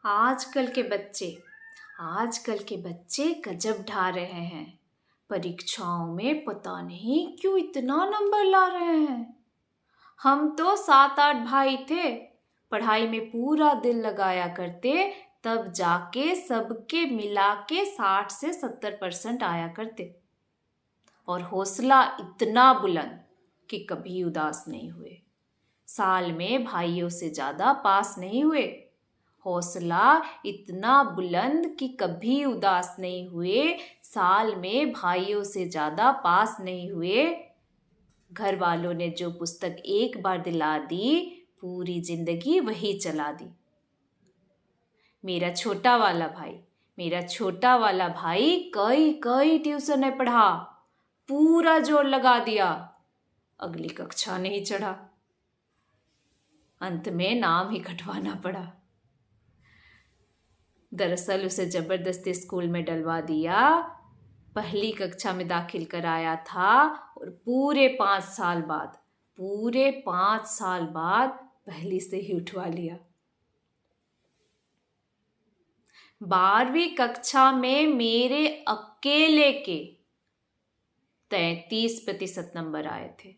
आजकल के बच्चे गजब ढा रहे हैं। परीक्षाओं में पता नहीं क्यों इतना नंबर ला रहे हैं। हम तो 7-8 भाई थे, पढ़ाई में पूरा दिल लगाया करते, तब जाके सबके मिला के 60 से 70% आया करते। और हौसला इतना बुलंद कि कभी उदास नहीं हुए। साल में भाइयों से ज़्यादा पास नहीं हुए। हौसला इतना बुलंद कि कभी उदास नहीं हुए। साल में भाइयों से ज़्यादा पास नहीं हुए। घर वालों ने जो पुस्तक एक बार दिला दी, पूरी जिंदगी वही चला दी। मेरा छोटा वाला भाई कई ट्यूशन पढ़ा, पूरा जोर लगा दिया, अगली कक्षा नहीं चढ़ा। अंत में नाम ही कटवाना पड़ा। दरअसल उसे जबरदस्ती स्कूल में डलवा दिया। पहली कक्षा में दाखिल कराया था और पूरे 5 साल बाद पहली से ही उठवा लिया। 12वीं कक्षा में मेरे अकेले के 33% नंबर आए थे।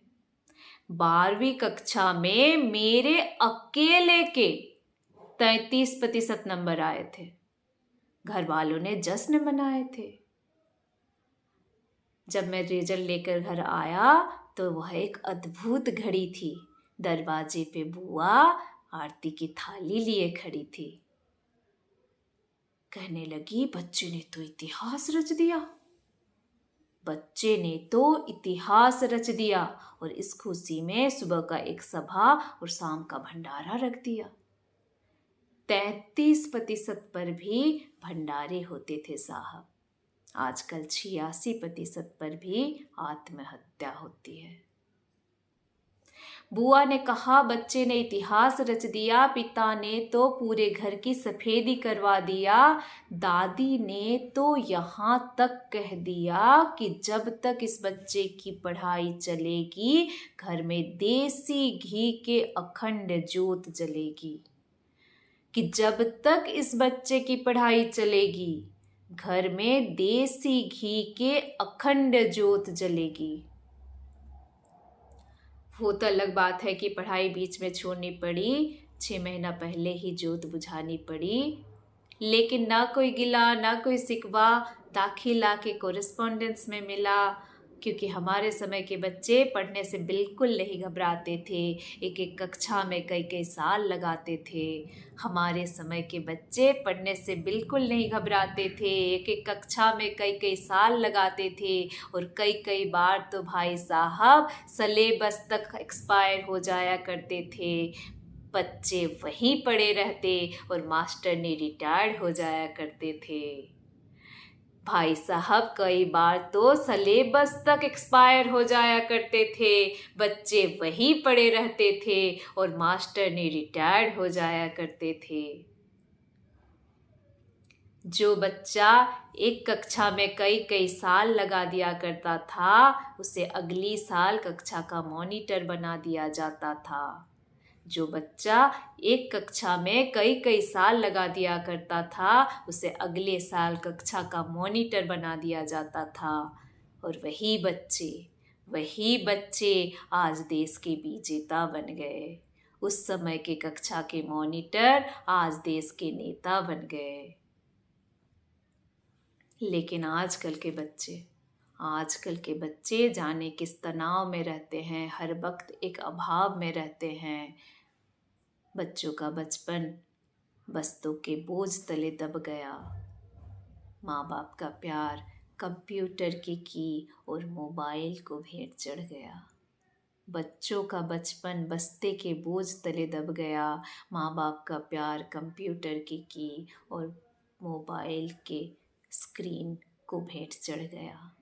12वीं कक्षा में मेरे अकेले के 33% नंबर आए थे। घर वालों ने जश्न मनाए थे। जब मैं रिजल्ट लेकर घर आया तो वह एक अद्भुत घड़ी थी। दरवाजे पे बुआ आरती की थाली लिए खड़ी थी। कहने लगी, बच्चे ने तो इतिहास रच दिया और इस खुशी में सुबह का एक सभा और शाम का भंडारा रख दिया। 33% पर भी भंडारे होते थे साहब। आजकल 86% पर भी आत्महत्या होती है। बुआ ने कहा, बच्चे ने इतिहास रच दिया। पिता ने तो पूरे घर की सफेदी करवा दिया। दादी ने तो यहाँ तक कह दिया कि जब तक इस बच्चे की पढ़ाई चलेगी, घर में देसी घी के अखंड ज्योत जलेगी। कि जब तक इस बच्चे की पढ़ाई चलेगी, घर में देसी घी के अखंड ज्योत जलेगी। वो तो अलग बात है कि पढ़ाई बीच में छोड़नी पड़ी, 6 महीना पहले ही ज्योत बुझानी पड़ी। लेकिन ना कोई गिला ना कोई शिकवा, दाखिला के कोरेस्पॉन्डेंस में मिला। क्योंकि हमारे समय के बच्चे पढ़ने से बिल्कुल नहीं घबराते थे। एक कक्षा में कई साल लगाते थे। हमारे समय के बच्चे पढ़ने से बिल्कुल नहीं घबराते थे। एक कक्षा में कई साल लगाते थे और कई बार तो भाई साहब सिलेबस तक एक्सपायर हो जाया करते थे। बच्चे वहीं पड़े रहते और मास्टर ने रिटायर्ड हो जाया करते थे। भाई साहब कई बार तो सिलेबस तक एक्सपायर हो जाया करते थे। बच्चे वहीं पड़े रहते थे और मास्टर ने रिटायर्ड हो जाया करते थे। जो बच्चा एक कक्षा में कई साल लगा दिया करता था, उसे अगली साल कक्षा का मॉनिटर बना दिया जाता था। जो बच्चा एक कक्षा में कई साल लगा दिया करता था, उसे अगले साल कक्षा का मॉनिटर बना दिया जाता था। और वही बच्चे आज देश के विजेता बन गए। उस समय के कक्षा के मॉनिटर आज देश के नेता बन गए। लेकिन आजकल के बच्चे जाने किस तनाव में रहते हैं, हर वक्त एक अभाव में रहते हैं। बच्चों का बचपन बस्तों के बोझ तले दब गया। माँ बाप का प्यार कंप्यूटर की और मोबाइल को भेंट चढ़ गया। बच्चों का बचपन बस्ते के बोझ तले दब गया। माँ बाप का प्यार कंप्यूटर की और मोबाइल के स्क्रीन को भेंट चढ़ गया।